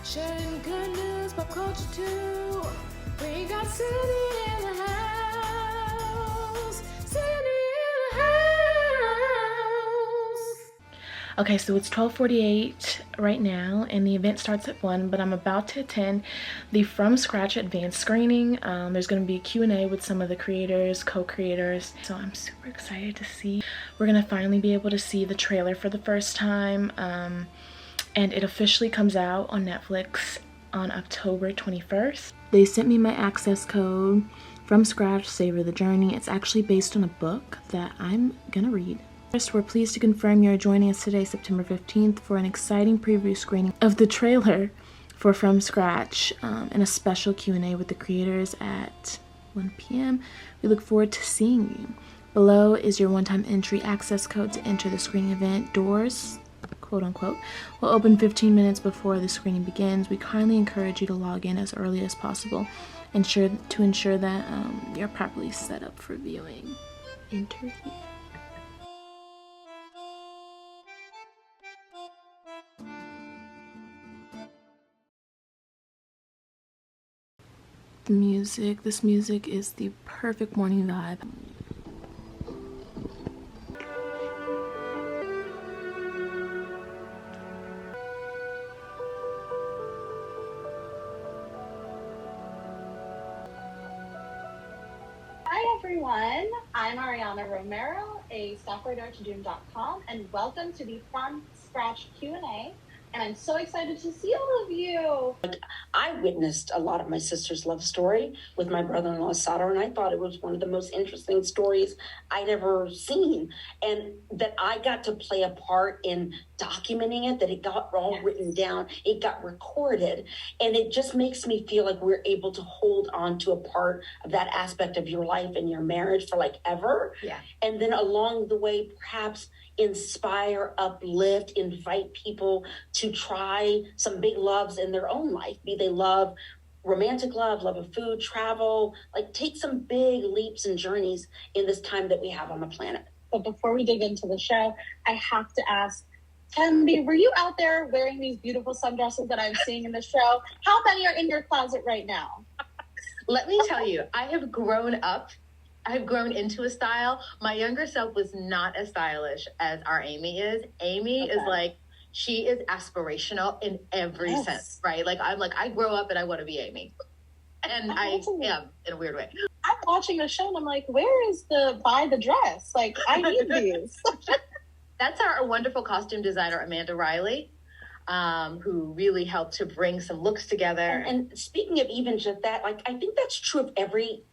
Sharing good news, pop culture too. We got Cindy in the house. Cindy in the house. Okay, so it's 12:48 right now, and the event starts at 1, but I'm about to attend the From Scratch advanced screening. There's going to be a Q&A with some of the creators, co-creators, so I'm super excited to see. We're going to finally be able to see the trailer for the first time, and it officially comes out on Netflix on October 21st. They sent me my access code, From Scratch, Savor the Journey. It's actually based on a book that I'm gonna read. First, we're pleased to confirm you're joining us today, September 15th, for an exciting preview screening of the trailer for From Scratch, and a special Q&A with the creators at 1 p.m. We look forward to seeing you. Below is your one-time entry access code to enter the screening event. Doors, quote unquote, will open 15 minutes before the screening begins. We kindly encourage you to log in as early as possible to ensure that you're properly set up for viewing. Enter here. This music is the perfect morning vibe. Hi everyone, I'm Ariana Romero, a software writer to Doom.com, and welcome to the From Scratch Q&A. And I'm so excited to see all of you. I witnessed a lot of my sister's love story with my brother-in-law Saro, and I thought it was one of the most interesting stories I'd ever seen, and that I got to play a part in documenting it, that it got all written down, it got recorded, and it just makes me feel like we're able to hold on to a part of that aspect of your life and your marriage for like ever. Yeah. And then along the way, perhaps inspire, uplift, invite people to try some big loves in their own life, be they love, romantic love, love of food, travel, like take some big leaps and journeys in this time that we have on the planet. But before we dig into the show, I have to ask, Tembi, were you out there wearing these beautiful sundresses that I'm seeing in the show? How many are in your closet right now? Let me tell you, I have grown up. I've grown into a style. My younger self was not as stylish as our Amy is. Amy is like, she is aspirational in every sense, right? Like, I'm like, I grow up and I want to be Amy. And I am in a weird way. I'm watching the show and I'm like, where is buy the dress? Like, I need these. That's our wonderful costume designer, Amanda Riley, who really helped to bring some looks together. And speaking of even just that, like, I think that's true of every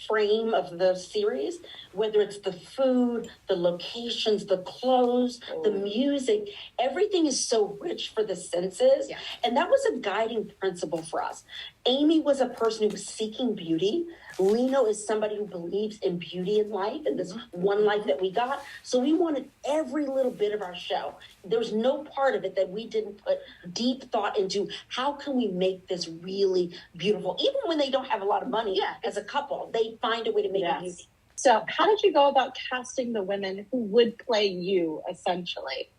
frame of the series, whether it's the food, the locations, the clothes, the music, everything is so rich for the senses. Yeah. And that was a guiding principle for us. Amy was a person who was seeking beauty. Lino is somebody who believes in beauty in life and this one life that we got. So we wanted every little bit of our show. There was no part of it that we didn't put deep thought into. How can we make this really beautiful? Even when they don't have a lot of money as a couple, they find a way to make it beauty. So how did you go about casting the women who would play you, essentially?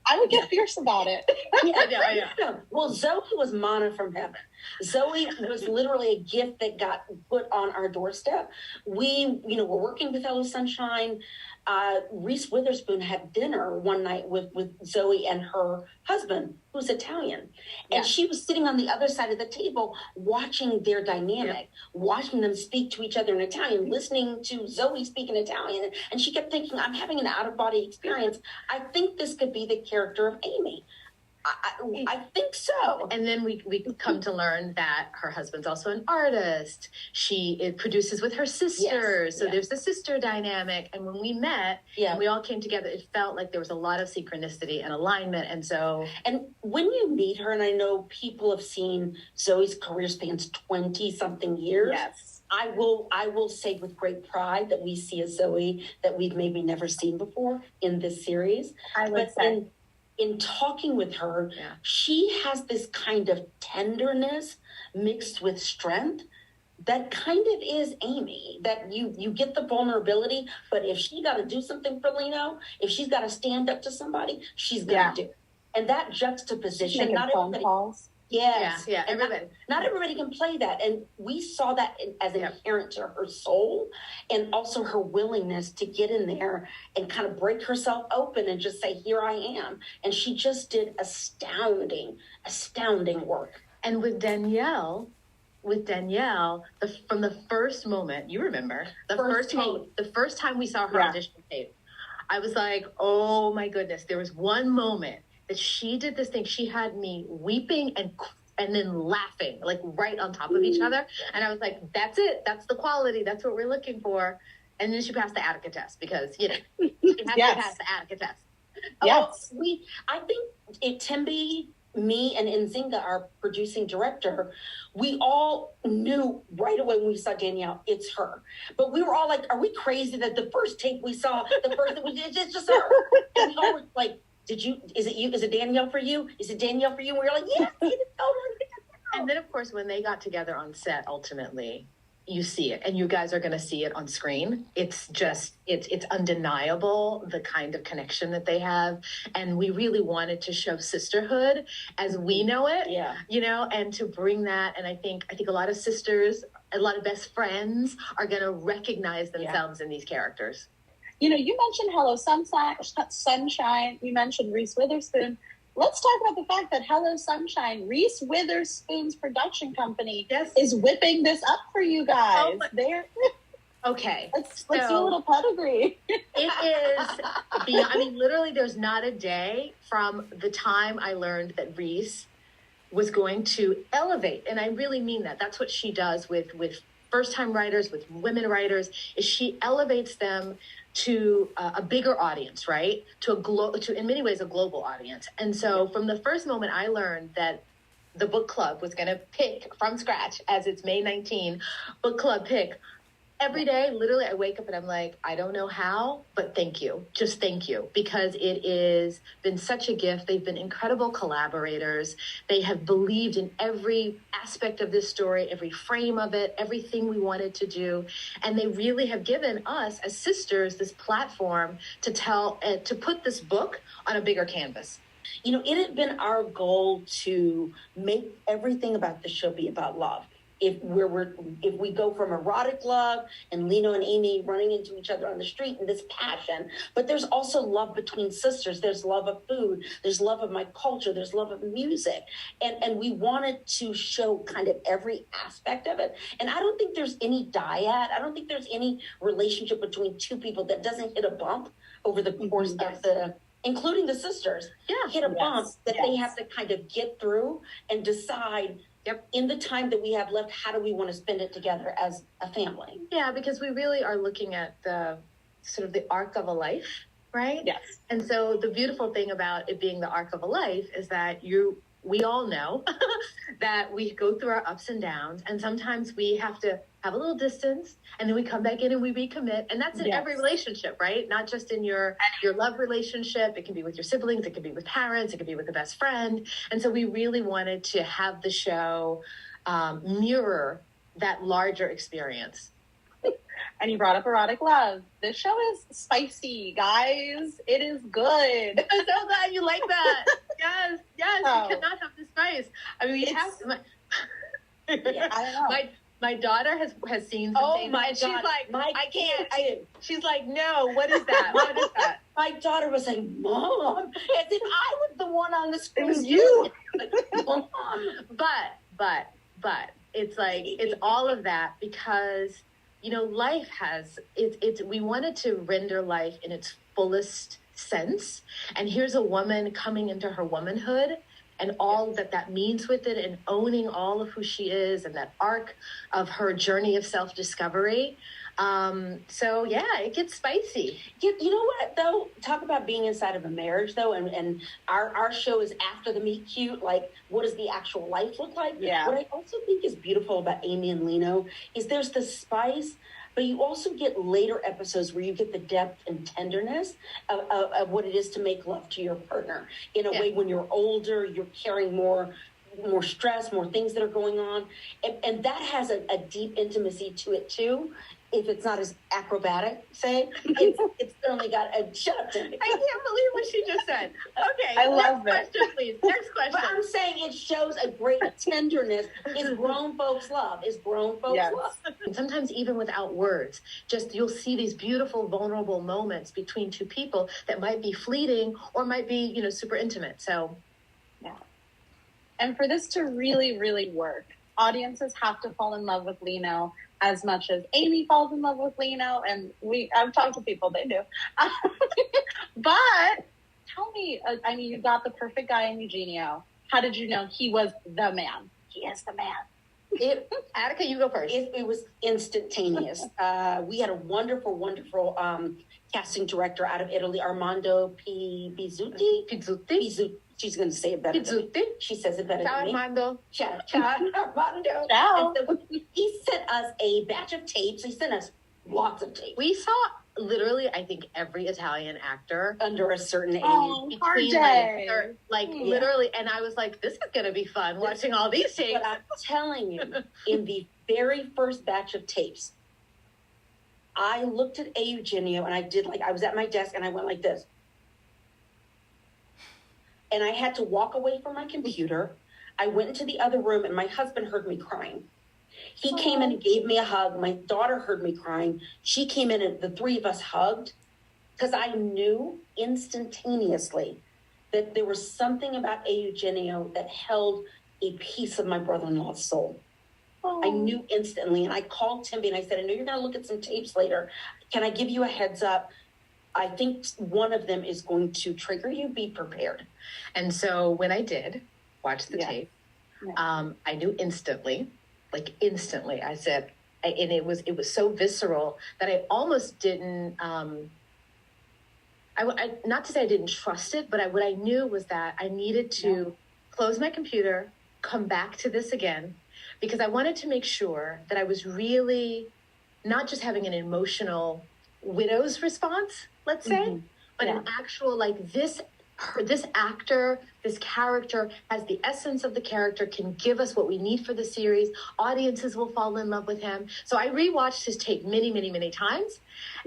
I would get fierce about it. Yeah. Well, Zoe was manna from heaven. Zoe was literally a gift that got put on our doorstep. We, were working with Hello Sunshine. Reese Witherspoon had dinner one night with Zoe and her husband, who's Italian. And she was sitting on the other side of the table watching their dynamic, watching them speak to each other in Italian, listening to Zoe speak in Italian. And she kept thinking, I'm having an out-of-body experience. I think this could be the character of Amy. I think so. And then we come to learn that her husband's also an artist. She produces with her sister. So there's the sister dynamic. And when we met and we all came together, it felt like there was a lot of synchronicity and alignment. And when you meet her, and I know people have seen Zoe's career spans 20-something years. Yes. I will say with great pride that we see a Zoe that we've maybe never seen before in this series. I would say. In talking with her, she has this kind of tenderness mixed with strength that kind of is Amy, that you get the vulnerability, but if she got to do something for Lino, if she's got to stand up to somebody, she's going to do it. And that juxtaposition, not phone everybody, calls. yes, Yeah, everybody. Not everybody can play that, and we saw that as inherent to her soul, and also her willingness to get in there and kind of break herself open and just say, "Here I am." And she just did astounding work. And with Danielle, from the first moment, you remember the first time we saw her audition tape, I was like, oh my goodness. There was one moment that she did this thing. She had me weeping and then laughing, like right on top of each other. And I was like, that's it. That's the quality. That's what we're looking for. And then she passed the Attica test because, she has to pass the Attica test. Yes. I think Tembi, me, and Nzinga, our producing director, we all knew right away when we saw Danielle, it's her. But we were all like, are we crazy that the first tape we saw, it's just her? And we all were like, is it Danielle for you? Is it Danielle for you? And we were like, yes, it's totally. And then, of course, when they got together on set, ultimately, you see it, and you guys are going to see it on screen. It's just, it's undeniable, the kind of connection that they have. And we really wanted to show sisterhood as we know it, and to bring that. And I think a lot of sisters, a lot of best friends are going to recognize themselves in these characters. You mentioned Hello Sunshine. You mentioned Reese Witherspoon. Let's talk about the fact that Hello Sunshine, Reese Witherspoon's production company, is whipping this up for you guys. Okay. Let's do a little pedigree. It is, literally there's not a day from the time I learned that Reese was going to elevate. And I really mean that. That's what she does with first-time writers, with women writers, is she elevates them to a bigger audience, right? To in many ways a global audience. And so from the first moment I learned that the book club was going to pick from scratch, as it's May 19, book club pick. Every day, literally, I wake up and I'm like, I don't know how, but thank you. Just thank you. Because it has been such a gift. They've been incredible collaborators. They have believed in every aspect of this story, every frame of it, everything we wanted to do. And they really have given us as sisters this platform to to put this book on a bigger canvas. It had been our goal to make everything about the show be about love. If we go from erotic love and Lino and Amy running into each other on the street and this passion, but there's also love between sisters. There's love of food. There's love of my culture. There's love of music. And we wanted to show kind of every aspect of it. And I don't think there's any dyad. I don't think there's any relationship between two people that doesn't hit a bump over the course of including the sisters, hit a bump that they have to kind of get through and decide, in the time that we have left, how do we want to spend it together as a family? Yeah, because we really are looking at the sort of the arc of a life, right? Yes. And so the beautiful thing about it being the arc of a life is that we all know that we go through our ups and downs, and sometimes we have to have a little distance, and then we come back in and we recommit. And that's in every relationship, right? Not just in your love relationship. It can be with your siblings. It can be with parents. It can be with a best friend. And so we really wanted to have the show mirror that larger experience. And you brought up Erotic Love. This show is spicy, guys. It is good. I'm so glad you like that. Yes. You cannot have the spice. I mean, we have to. I don't know. My daughter has seen some things. She's like, I can't. She's like, no, what is that? What is that? My daughter was like, Mom, as if I was the one on the screen. It was you. Mom. But it's like, it's all of that because, life has, we wanted to render life in its fullest sense. And here's a woman coming into her womanhood and all that means with it, and owning all of who she is and that arc of her journey of self-discovery. It gets spicy. You know what, though? Talk about being inside of a marriage, though, and our show is after the meet cute. Like, what does the actual life look like? Yeah. What I also think is beautiful about Amy and Lino is there's the spice, but you also get later episodes where you get the depth and tenderness of what it is to make love to your partner. In a way, when you're older, you're carrying more stress, more things that are going on. And that has a deep intimacy to it, too. if it's not as acrobatic, say, it's certainly got a shut up, Tembi. I can't believe what she just said. Okay, I love next question, please. Next question. But I'm saying it shows a great tenderness. Is grown folks love? Is grown folks love? Sometimes even without words, just you'll see these beautiful, vulnerable moments between two people that might be fleeting or might be, you know, super intimate. So, yeah. And for this to really, really work, audiences have to fall in love with Lino as much as Amy falls in love with Lino, and I've talked to people, they do. But tell me, I mean, you got the perfect guy in Eugenio. How did you know he was the man? He is the man. Attica, you go first. It was instantaneous. We had a wonderful, wonderful casting director out of Italy, Armando Pizzuti. She's going to say it better than me. She says it better than me. Armando. Ciao, Armando. Ciao. So he sent us a batch of tapes. He sent us lots of tapes. We saw literally, I think, every Italian actor Under a certain age. Oh, hard day. Literally, and I was like, this is going to be fun watching all these tapes. But I'm telling you, in the very first batch of tapes, I looked at Eugenio and I was at my desk and I went like this. And I had to walk away from my computer. I went into the other room and my husband heard me crying. He came in and gave me a hug. My daughter heard me crying. She came in and the three of us hugged because I knew instantaneously that there was something about Eugenio that held a piece of my brother-in-law's soul. I knew instantly. And I called Tembi and I said, I know you're going to look at some tapes later. Can I give you a heads up? I think one of them is going to trigger you. Be prepared. And so when I did watch the tape, I knew instantly. I said, and it was so visceral that I almost didn't. Not to say I didn't trust it, but what I knew was that I needed to close my computer, come back to this again, because I wanted to make sure that I was really not just having an emotional widow's response, let's say, but an actual this actor, this character has the essence of the character, can give us what we need for the series. Audiences will fall in love with him. So I rewatched his tape many, many, many times.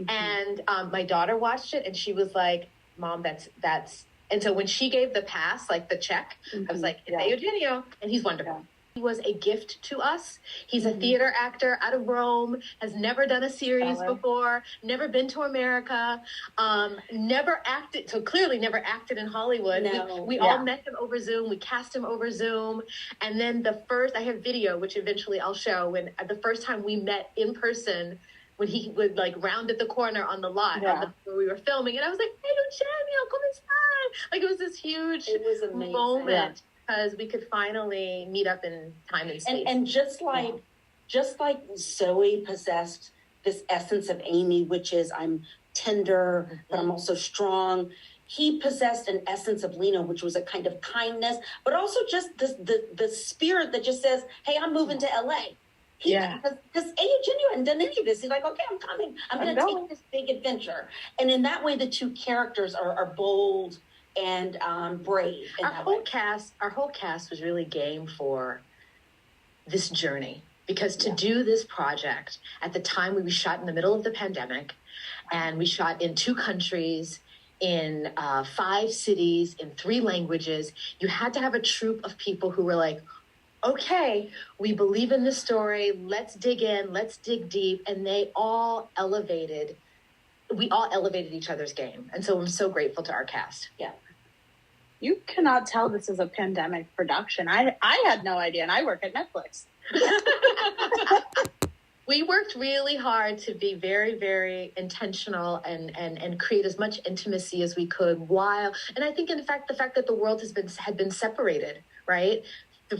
And my daughter watched it and she was like, Mom, that's. And so when she gave the pass, the check, I was like, it's Eugenio, and he's wonderful. Yeah. He was a gift to us. He's a theater actor out of Rome, has never done a series before, never been to America, never acted, so clearly never acted in Hollywood. No. We all met him over Zoom. We cast him over Zoom. And then I have video, which eventually I'll show, when the first time we met in person, when he would round at the corner on the lot where we were filming. And I was like, hey, Eugenio, come inside. It was this huge moment. Yeah. Because we could finally meet up in time and space. And just like Zoe possessed this essence of Amy, which is I'm tender, but I'm also strong. He possessed an essence of Lino, which was a kind of kindness, but also just the spirit that just says, hey, I'm moving to LA. Because Eugenio hadn't done any of this. He's like, okay, I'm coming. I'm going to take this big adventure. And in that way, the two characters are bold and brave. Our whole cast was really game for this journey, because to do this project at the time, we shot in the middle of the pandemic, and we shot in 2 countries, in 5 cities, in 3 languages. You had to have a troupe of people who were like, okay, we believe in this story. Let's dig in. Let's dig deep. And we all elevated each other's game. And so I'm so grateful to our cast. Yeah. You cannot tell this is a pandemic production. I had no idea, and I work at Netflix. We worked really hard to be very, very intentional and create as much intimacy as we could and I think, in fact, the fact that the world had been separated, right?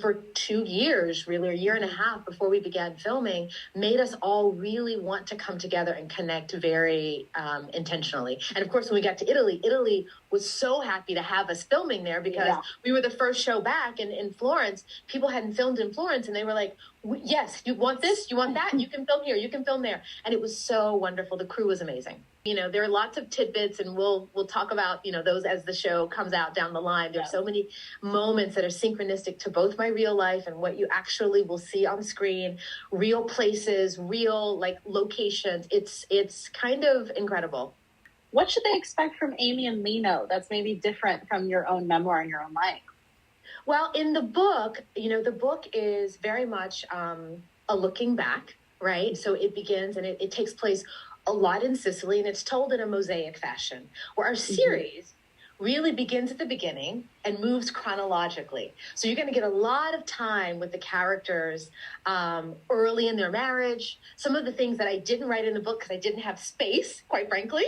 For 2 years, really, or a year and a half before we began filming, made us all really want to come together and connect very intentionally. And of course, when we got to Italy was so happy to have us filming there, because we were the first show back in Florence. People hadn't filmed in Florence, and they were like, yes, you want this, you want that, you can film here, you can film there. And it was so wonderful. The crew was amazing. You know, there are lots of tidbits, and we'll talk about, you know, those as the show comes out down the line. There's so many moments that are synchronistic to both my real life and what you actually will see on screen, real places, real like locations. It's kind of incredible. What should they expect from Amy and Lino that's maybe different from your own memoir and your own life? Well, in the book, you know, the book is very much a looking back, right? So it begins and it takes place a lot in Sicily, and it's told in a mosaic fashion, where our series really begins at the beginning and moves chronologically. So you're going to get a lot of time with the characters early in their marriage. Some of the things that I didn't write in the book because I didn't have space, quite frankly,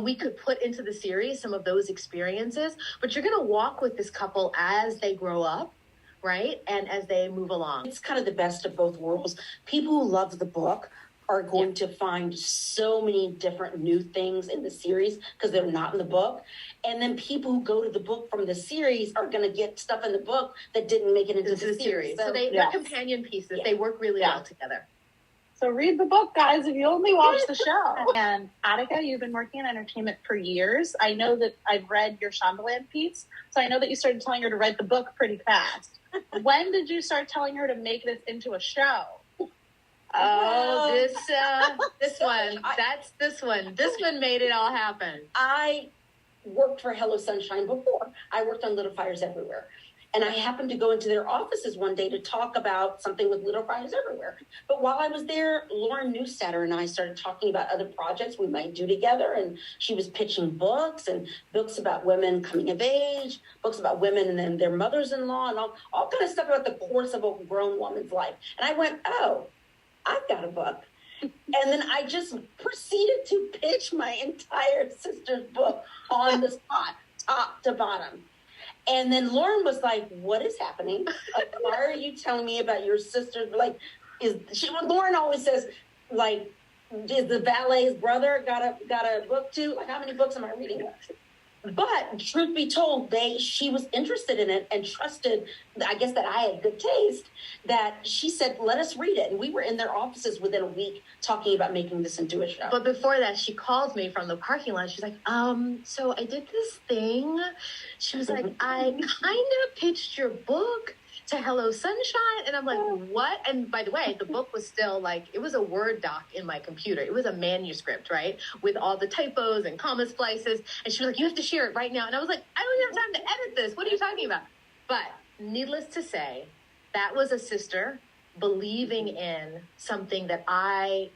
we could put into the series, some of those experiences. But you're going to walk with this couple as they grow up, right? And as they move along. It's kind of the best of both worlds. People who love the book are going to find so many different new things in the series because they're not in the book. And then people who go to the book from the series are going to get stuff in the book that didn't make it into the series. So they're companion pieces. They work really well together. So read the book, guys, if you only watch the show. And Attica, you've been working in entertainment for years. I know that I've read your Shondaland piece, so I know that you started telling her to write the book pretty fast. When did you start telling her to make this into a show? Oh, this one. That's this one. This one made it all happen. I worked for Hello Sunshine before. I worked on Little Fires Everywhere. And I happened to go into their offices one day to talk about something with Little Fires Everywhere. But while I was there, Lauren Newstetter and I started talking about other projects we might do together. And she was pitching books and books about women coming of age, books about women and then their mothers-in-law, and all kind of stuff about the course of a grown woman's life. And I went, oh, I've got a book. And then I just proceeded to pitch my entire sister's book on the spot, top to bottom. And then Lauren was like, what is happening? Like, why are you telling me about your sister? Like, Lauren always says, like, is the valet's brother got a book too? Like, how many books am I reading? But truth be told, she was interested in it and trusted, I guess, that I had good taste, that she said, let us read it. And we were in their offices within a week talking about making this into a show. But before that, she called me from the parking lot. She's like, so I did this thing. She was like, I kind of pitched your book to Hello Sunshine. And I'm like, what? And by the way, the book was still like, it was a Word doc in my computer. It was a manuscript, right? With all the typos and comma splices. And she was like, you have to share it right now. And I was like, I don't have time to edit this. What are you talking about? But needless to say, that was a sister believing in something that I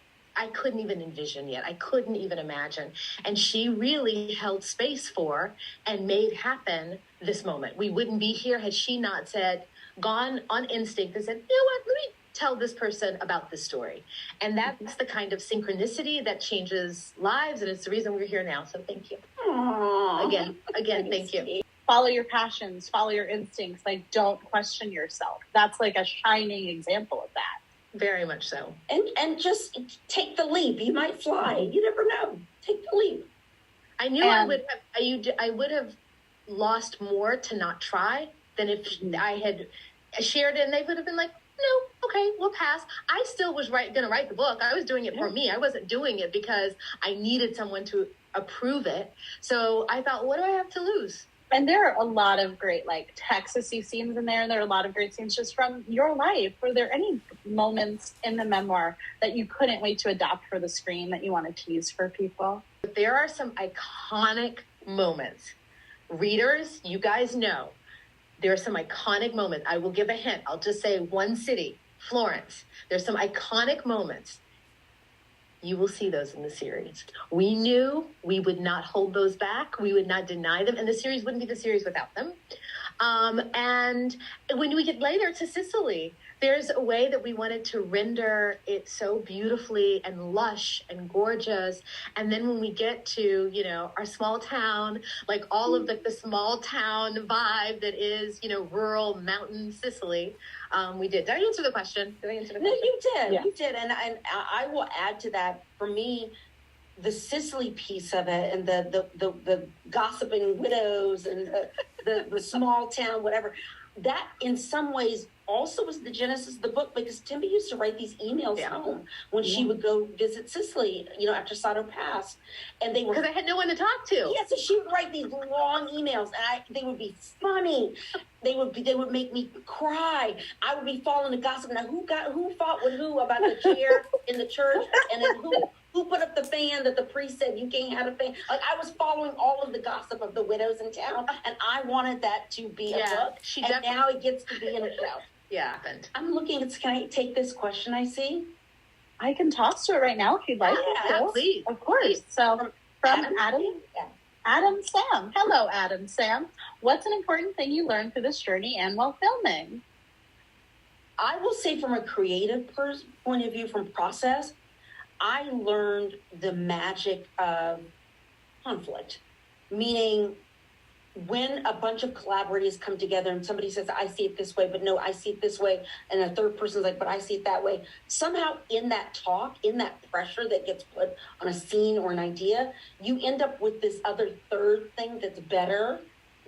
couldn't even envision yet. I couldn't even imagine. And she really held space for and made happen this moment. We wouldn't be here had she not gone on instinct and said, you know what, let me tell this person about this story. And that's the kind of synchronicity that changes lives. And it's the reason we're here now. So thank you. Aww. Again, thank you. Follow your passions, follow your instincts. Like, don't question yourself. That's like a shining example of that. Very much so. And just take the leap. You might fly. You never know. Take the leap. I knew I would have lost more to not try than if I had shared it and they would have been like, no, okay, we'll pass. I still was going to write the book. I was doing it for me. I wasn't doing it because I needed someone to approve it. So I thought, what do I have to lose? And there are a lot of great, like, Texas-y scenes in there, and there are a lot of great scenes just from your life. Were there any moments in the memoir that you couldn't wait to adopt for the screen that you wanted to use for people? There are some iconic moments. Readers, you guys know, there are some iconic moments. I will give a hint. I'll just say one city, Florence. There's some iconic moments. You will see those in the series. We knew we would not hold those back. We would not deny them. And the series wouldn't be the series without them. And when we get later to Sicily, there's a way that we wanted to render it so beautifully and lush and gorgeous. And then when we get to, our small town, like all of the small town vibe that is, rural mountain Sicily, we did. Did I answer the question? No, you did. Yeah. You did. And I will add to that. For me, the Sicily piece of it, and the gossiping widows, and the small town, whatever, that in some ways also was the genesis of the book, because Tembi used to write these emails home when she would go visit Sicily, after Saro passed, and they were, because I had no one to talk to. Yeah, so she would write these long emails, and they would be funny. They would make me cry. I would be following the gossip. Now, who fought with who about the chair in the church, and then who put up the fan that the priest said you can't have a fan? Like, I was following all of the gossip of the widows in town, and I wanted that to be a book. And now it gets to be in a show. Yeah. I'm looking. Can I take this question I see? I can toss to it right now if you'd like. Yeah, please. Of course. Please. So from Adam Sam. Hello, Adam Sam. What's an important thing you learned through this journey and while filming? I will say, from a creative point of view, from process, I learned the magic of conflict, meaning when a bunch of collaborators come together and somebody says, I see it this way, but no, I see it this way. And a third person's like, but I see it that way. Somehow in that talk, in that pressure that gets put on a scene or an idea, you end up with this other third thing that's better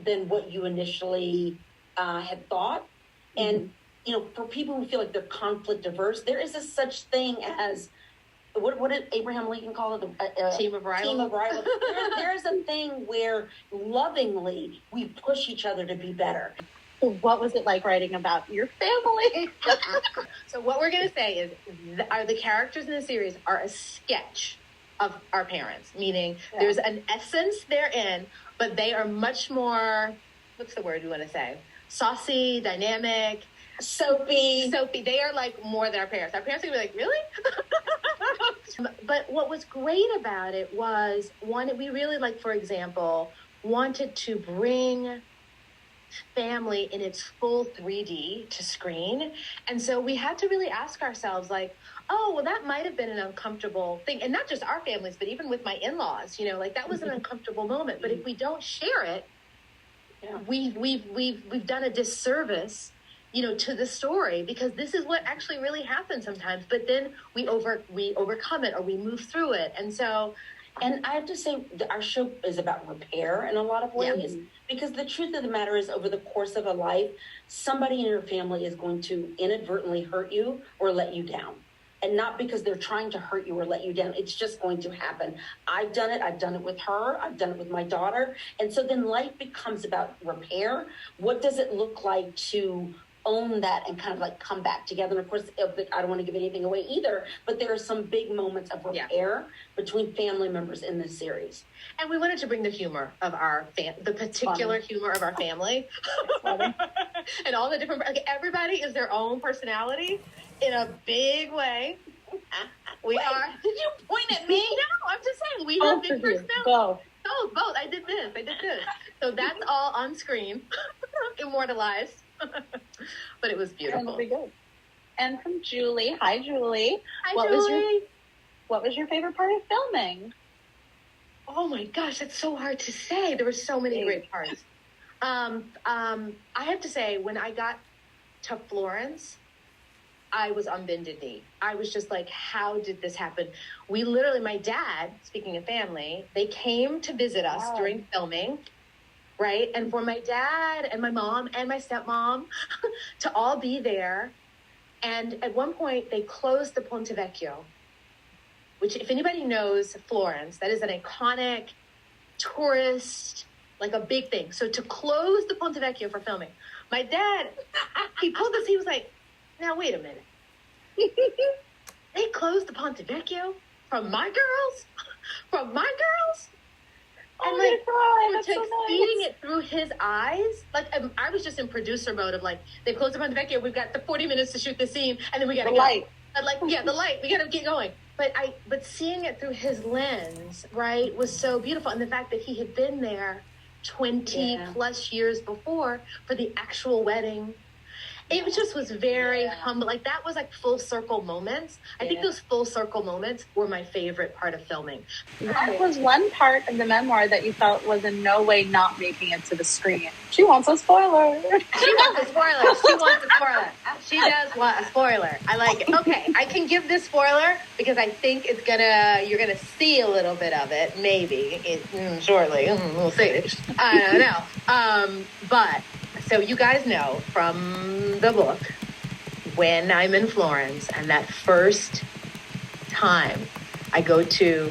than what you initially had thought. And, for people who feel like they're conflict averse, there is a such thing as, what did Abraham Lincoln call it? A team of rivals. Team of rivals. There's a thing where lovingly we push each other to be better. What was it like writing about your family? So what we're going to say is the characters in the series are a sketch of our parents, meaning there's an essence therein, but they are much more, what's the word we want to say? Saucy, dynamic, soapy. They are like more than our parents. Our parents are going to be like, really? But what was great about it was, one, we really, like, for example, wanted to bring family in its full 3D to screen. And so we had to really ask ourselves, like, oh, well, that might have been an uncomfortable thing. And not just our families, but even with my in-laws, like, that was an uncomfortable moment. But if we don't share it, we've done a disservice, to the story, because this is what actually really happens sometimes. But then we overcome it, or we move through it. And so, and I have to say, our show is about repair in a lot of ways, because the truth of the matter is, over the course of a life, somebody in your family is going to inadvertently hurt you or let you down. And not because they're trying to hurt you or let you down. It's just going to happen. I've done it. I've done it with her. I've done it with my daughter. And so then life becomes about repair. What does it look like to own that and kind of like come back together? And of course, I don't want to give anything away either, but there are some big moments of repair between family members in this series. And we wanted to bring the humor of our the particular humor of our family. And all the different, like, everybody is their own personality in a big way. We are. Did you point at me? No, I'm just saying, we have big personalities. Both. I did this. So that's all on screen, immortalized. But it was beautiful. Be good. And from Julie. Hi, Julie. Hi, Julie. What was your favorite part of filming? Oh my gosh, that's so hard to say. There were so many great parts. I have to say, when I got to Florence, I was on bended knee. I was just like, how did this happen? We literally, my dad, speaking of family, they came to visit us during filming, right? And for my dad and my mom and my stepmom to all be there. And at one point, they closed the Ponte Vecchio, which, if anybody knows Florence, that is an iconic tourist, like a big thing. So to close the Ponte Vecchio for filming, my dad, he pulled us, he was like, now, wait a minute. They closed the Ponte Vecchio from my girls? From my girls? And seeing it through his eyes, like, I was just in producer mode of like, they closed the Ponte Vecchio, we've got the 40 minutes to shoot the scene, and then we got to go. Light. And the light, we got to get going. But seeing it through his lens, right, was so beautiful. And the fact that he had been there 20 plus years before for the actual wedding. It just was very humble. Like that was like full circle moments. I think those full circle moments were my favorite part of filming. What was one part of the memoir that you felt was in no way not making it to the screen? She wants a spoiler. She wants a spoiler. She wants a spoiler. She does want a spoiler. I like it. Okay, I can give this spoiler because I think you're gonna see a little bit of it, maybe shortly. We'll see. I don't know. But so you guys know from the book when I'm in Florence and that first time I go to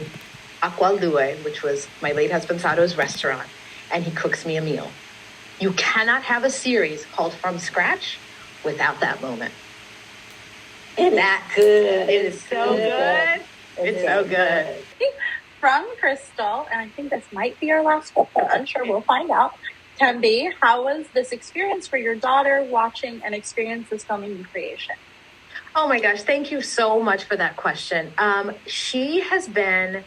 Acqua Due, which was my late husband Saro's restaurant, and he cooks me a meal. You cannot have a series called From Scratch without that moment. That's good. It is so good. It's so good. From Crystal, and I think this might be our last book, but I'm sure we'll find out. Tembi, how was this experience for your daughter watching and experience this filming and creation? Oh my gosh, thank you so much for that question. She has been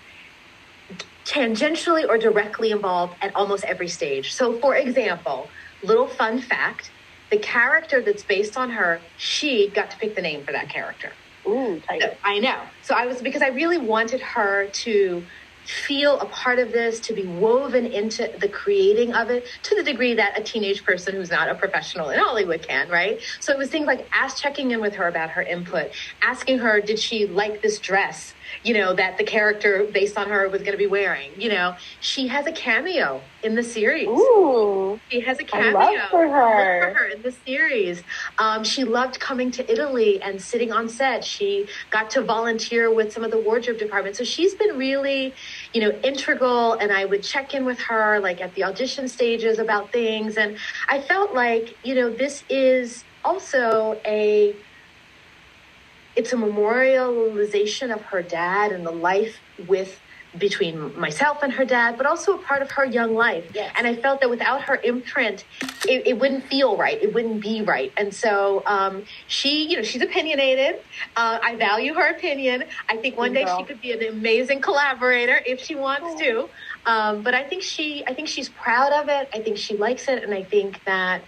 tangentially or directly involved at almost every stage. So for example, little fun fact, the character that's based on her, she got to pick the name for that character. Ooh, tight. So, I know. So because I really wanted her to feel a part of this, to be woven into the creating of it to the degree that a teenage person who's not a professional in Hollywood can, right? So it was things like checking in with her about her input, asking her, did she like this dress, that the character based on her was going to be wearing? She has a cameo in the series. Ooh, she has a cameo. I love for her in the series. She loved coming to Italy and sitting on set. She got to volunteer with some of the wardrobe department. So she's been really, integral. And I would check in with her like at the audition stages about things. And I felt like, this is also it's a memorialization of her dad and the life between myself and her dad, but also a part of her young life. Yes. And I felt that without her imprint, it wouldn't feel right. It wouldn't be right. And so she's opinionated. I value her opinion. I think one day she could be an amazing collaborator if she wants to. But I think she's proud of it. I think she likes it. And I think that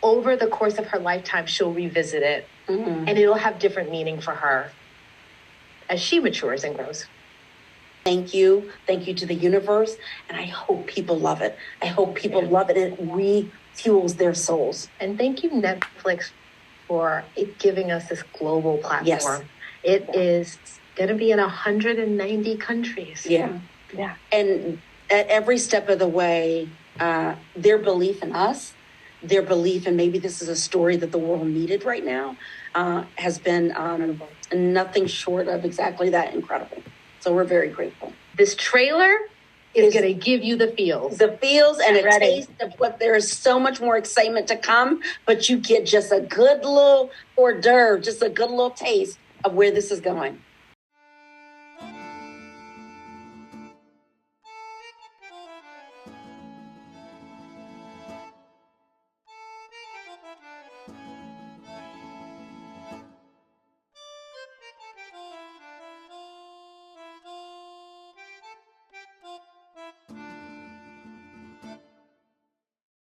over the course of her lifetime, she'll revisit it. Mm-hmm. And it'll have different meaning for her as she matures and grows. Thank you. Thank you to the universe. And I hope people love it. I hope people love it and it refuels their souls. And thank you, Netflix, for giving us this global platform. Yes. It is going to be in 190 countries. Yeah. And at every step of the way, their belief in us, their belief in maybe this is a story that the world needed right now, has been nothing short of exactly that incredible. So we're very grateful. This trailer is going to give you the feels. The feels and a taste of what there is so much more excitement to come, but you get just a good little hors d'oeuvre, just a good little taste of where this is going.